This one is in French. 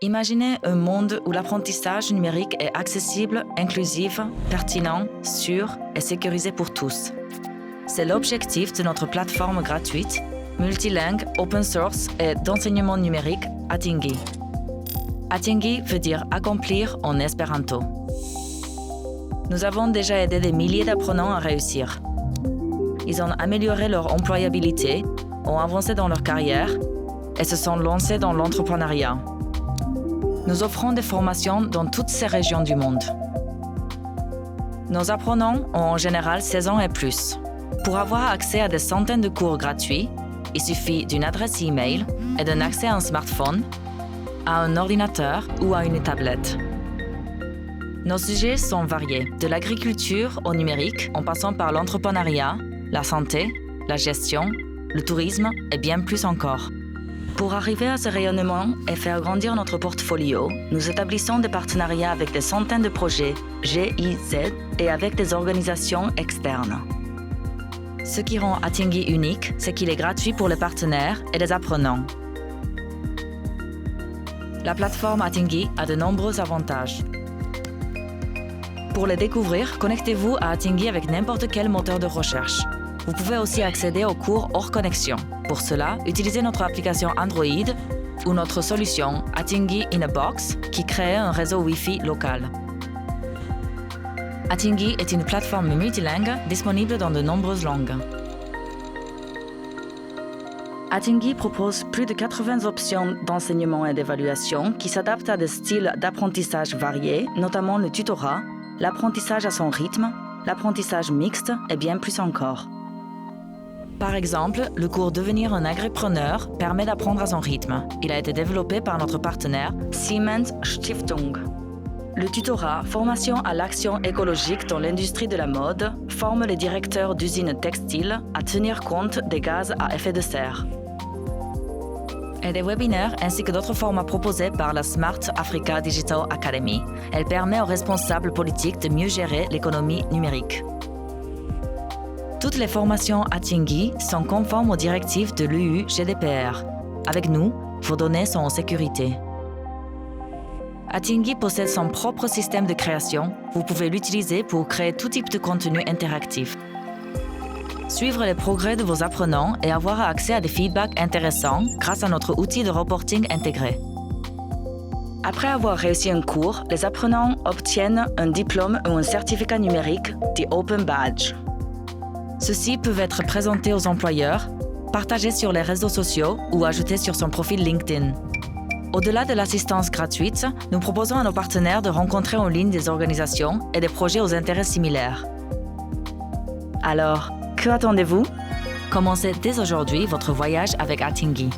Imaginez un monde où l'apprentissage numérique est accessible, inclusif, pertinent, sûr et sécurisé pour tous. C'est l'objectif de notre plateforme gratuite, multilingue, open source et d'enseignement numérique Atingi. Atingi veut dire accomplir en espéranto. Nous avons déjà aidé des milliers d'apprenants à réussir. Ils ont amélioré leur employabilité, ont avancé dans leur carrière et se sont lancés dans l'entrepreneuriat. Nous offrons des formations dans toutes ces régions du monde. Nos apprenants ont en général 16 ans et plus. Pour avoir accès à des centaines de cours gratuits, il suffit d'une adresse e-mail et d'un accès à un smartphone, à un ordinateur ou à une tablette. Nos sujets sont variés, de l'agriculture au numérique, en passant par l'entrepreneuriat, la santé, la gestion, le tourisme et bien plus encore. Pour arriver à ce rayonnement et faire grandir notre portfolio, nous établissons des partenariats avec des centaines de projets GIZ et avec des organisations externes. Ce qui rend Atingi unique, c'est qu'il est gratuit pour les partenaires et les apprenants. La plateforme Atingi a de nombreux avantages. Pour les découvrir, connectez-vous à Atingi avec n'importe quel moteur de recherche. Vous pouvez aussi accéder aux cours hors connexion. Pour cela, utilisez notre application Android ou notre solution Atingi in a Box qui crée un réseau Wi-Fi local. Atingi est une plateforme multilingue disponible dans de nombreuses langues. Atingi propose plus de 80 options d'enseignement et d'évaluation qui s'adaptent à des styles d'apprentissage variés, notamment le tutorat, l'apprentissage à son rythme, l'apprentissage mixte et bien plus encore. Par exemple, le cours Devenir un agripreneur permet d'apprendre à son rythme. Il a été développé par notre partenaire Siemens Stiftung. Le tutorat Formation à l'action écologique dans l'industrie de la mode forme les directeurs d'usines textiles à tenir compte des gaz à effet de serre. Et des webinaires ainsi que d'autres formats proposés par la Smart Africa Digital Academy. Elle permet aux responsables politiques de mieux gérer l'économie numérique. Toutes les formations Atingi sont conformes aux directives de l'EU GDPR. Avec nous, vos données sont en sécurité. Atingi possède son propre système de création. Vous pouvez l'utiliser pour créer tout type de contenu interactif. Suivre les progrès de vos apprenants et avoir accès à des feedbacks intéressants grâce à notre outil de reporting intégré. Après avoir réussi un cours, les apprenants obtiennent un diplôme ou un certificat numérique, The Open Badge. Ceux-ci peuvent être présentés aux employeurs, partagés sur les réseaux sociaux ou ajoutés sur son profil LinkedIn. Au-delà de l'assistance gratuite, nous proposons à nos partenaires de rencontrer en ligne des organisations et des projets aux intérêts similaires. Alors, que attendez-vous? Commencez dès aujourd'hui votre voyage avec Atingi.